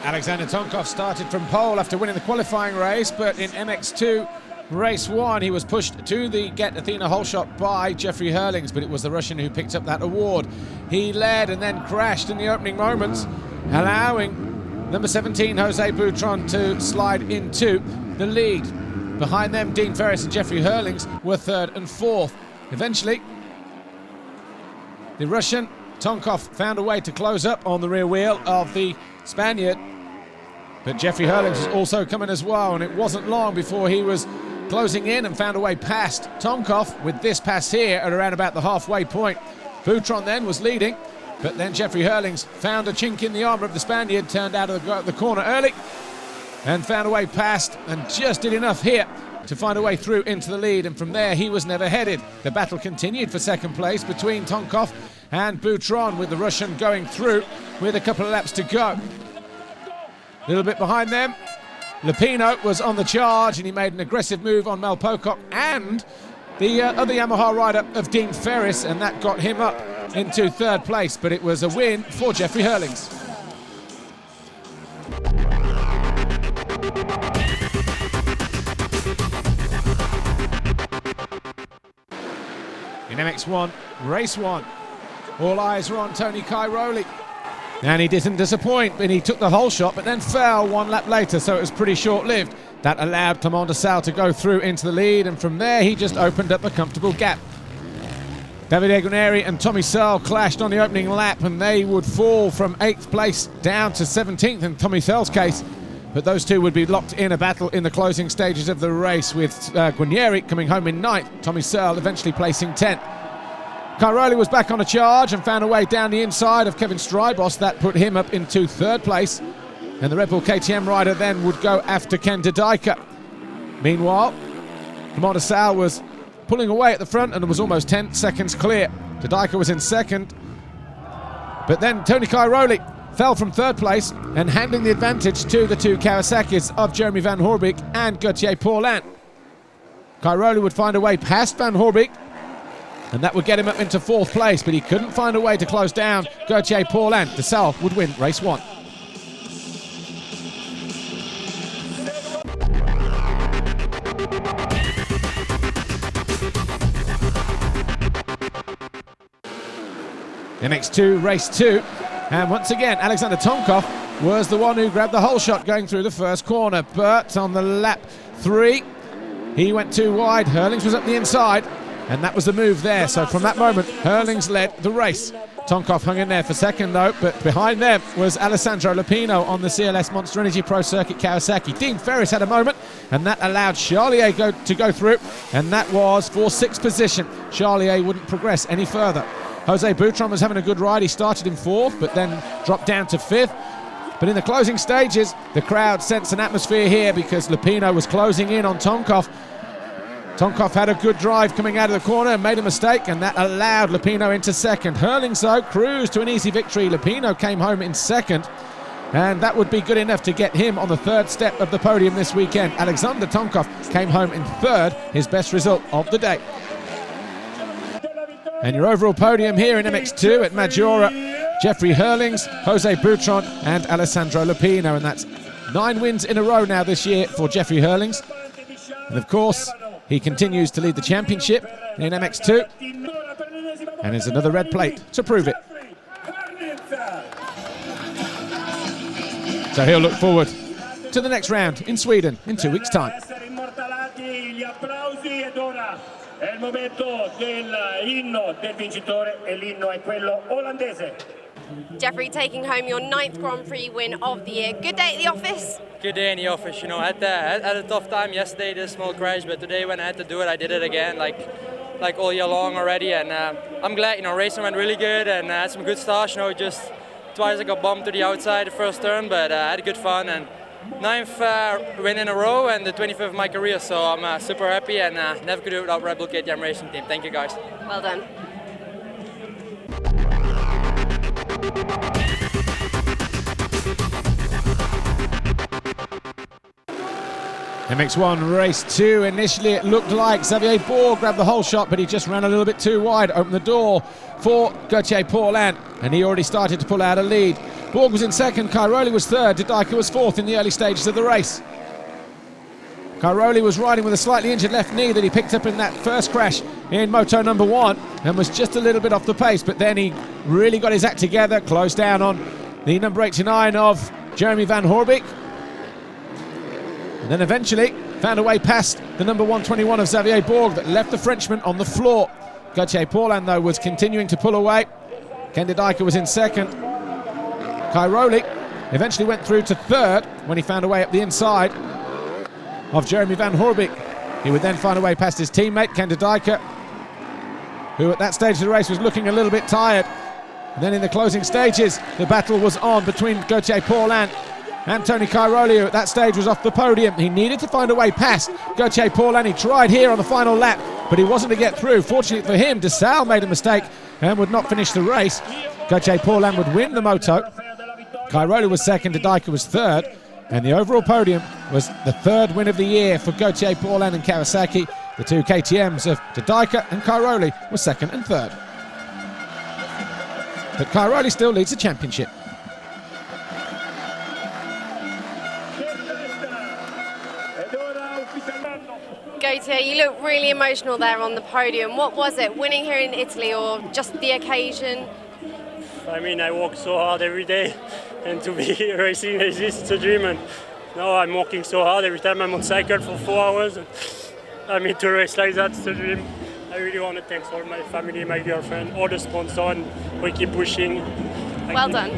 Alexander Tonkov started from pole after winning the qualifying race, but in MX2 race 1 he was pushed to the Get Athena hole shot by Jeffrey Hurlings, but it was the Russian who picked up that award. He led and then crashed in the opening moments, allowing number 17 Jose Boutron to slide into the lead. Behind them, Dean Ferris and Jeffrey Hurlings were third and fourth. Eventually, the Russian Tonkov found a way to close up on the rear wheel of the Spaniard, but Jeffrey Hurlings was also coming as well, and it wasn't long before he was closing in and found a way past Tonkov with this pass here at around about the halfway point. Boutron then was leading, but then Jeffrey Hurlings found a chink in the armour of the Spaniard, turned out of the corner early and found a way past, and just did enough here to find a way through into the lead, and from there he was never headed. The battle continued for second place between Tonkov and Boutron, with the Russian going through with a couple of laps to go. A little bit behind them, Lupino was on the charge, and he made an aggressive move on Mel Pocock and the other Yamaha rider of Dean Ferris, and that got him up into third place, but it was a win for Jeffrey Hurlings. In MX1 race 1, all eyes were on Tony Cairoli, and he didn't disappoint, but he took the whole shot but then fell one lap later, so it was pretty short-lived. That allowed Clement de Sal to go through into the lead, and from there he just opened up a comfortable gap. Davide Guarneri and Tommy Searle clashed on the opening lap, and they would fall from 8th place down to 17th in Tommy Searle's case, but those two would be locked in a battle in the closing stages of the race, with Guarneri coming home in 9th, Tommy Searle eventually placing 10th. Cairoli was back on a charge and found a way down the inside of Kevin Strybos. That put him up into third place, and the Red Bull KTM rider then would go after Ken de Dijker. Meanwhile, Clement de Sal was pulling away at the front and was almost 10 seconds clear. De Dijker was in second, but then Tony Cairoli fell from third place and handing the advantage to the two Kawasaki's of Jeremy Van Hoorbeek and Gauthier Paulin. Cairoli would find a way past Van Hoorbeek, and that would get him up into fourth place, but he couldn't find a way to close down Gauthier Paulin. De Sal would win race 1. MX2 race 2, and once again Alexander Tonkov was the one who grabbed the whole shot going through the first corner, but on the lap 3 he went too wide. Hurlings was up the inside, and that was the move there. So from that moment Hurlings led the race. Tonkov hung in there for second though, but behind them was Alessandro Lupino on the CLS Monster Energy Pro Circuit Kawasaki. Dean Ferris had a moment, and that allowed Charlier to go through, and that was for 6th position. Charlier wouldn't progress any further. Jose Boutron was having a good ride. He started in 4th, but then dropped down to 5th. But in the closing stages, the crowd sensed an atmosphere here because Lupino was closing in on Tonkov. Tonkov had a good drive coming out of the corner and made a mistake, and that allowed Lupino into second. Hurlings, though, cruised to an easy victory. Lupino came home in second, and that would be good enough to get him on the third step of the podium this weekend. Alexander Tonkov came home in third, his best result of the day. And your overall podium here in MX2 at Maggiora, Jeffrey Hurlings, Jose Boutron and Alessandro Lupino, and that's 9 wins in a row now this year for Jeffrey Hurlings. And of course, he continues to lead the championship in MX2, and there's another red plate to prove it. So he'll look forward to the next round in Sweden in 2 weeks' time. È il momento dell'inno del vincitore e l'inno è quello olandese. Jeffrey taking home your 9th Grand Prix win of the year. Good day at the office? Good day in the office, you know. I had a tough time yesterday, did a small crash, but today when I had to do it, I did it again, like all year long already. And I'm glad, you know, racing went really good and had some good stars, you know, just twice I got bumped to the outside the first turn, but I had good fun. And 9th win in a row and the 25th of my career, so I'm super happy and never could do it without Red Bull KTM Racing Team. Thank you guys. Well done. MX1 race 2, initially it looked like Xavier Bourg grabbed the whole shot, but he just ran a little bit too wide, opened the door for Gauthier Paulin, and he already started to pull out a lead. Borg was in second, Cairoli was third, De Dyker was fourth in the early stages of the race. Cairoli was riding with a slightly injured left knee that he picked up in that first crash in Moto number 1 and was just a little bit off the pace, but then he really got his act together, closed down on the number 89 of Jeremy Van Hoorbeek, and then eventually found a way past the number 121 of Xavier Borg that left the Frenchman on the floor. Gauthier Paulin, though, was continuing to pull away. Ken De Dyker was in second. Cairoli eventually went through to third when he found a way up the inside of Jeremy Van Hoorbeek. He would then find a way past his teammate, Ken De Dyker, who at that stage of the race was looking a little bit tired. And then in the closing stages, the battle was on between Gauthier Paulin and Tony Cairoli, who at that stage was off the podium. He needed to find a way past Gauthier Paulin. He tried here on the final lap, but he wasn't to get through. Fortunately for him, De Salle made a mistake and would not finish the race. Gauthier Paulin would win the moto. Cairoli was second, De Dyker was third, and the overall podium was the third win of the year for Gauthier Paulin and Kawasaki. The two KTMs of De Dyker and Cairoli were second and third. But Cairoli still leads the championship. Gauthier, you look really emotional there on the podium. What was it, winning here in Italy or just the occasion? I mean, I work so hard every day, and to be racing like this, it's a dream. And now I'm working so hard every time I'm on cycle for 4 hours. And I mean, to race like that, it's a dream. I really want to thank all my family, my girlfriend, all the sponsors, and we keep pushing. Well done.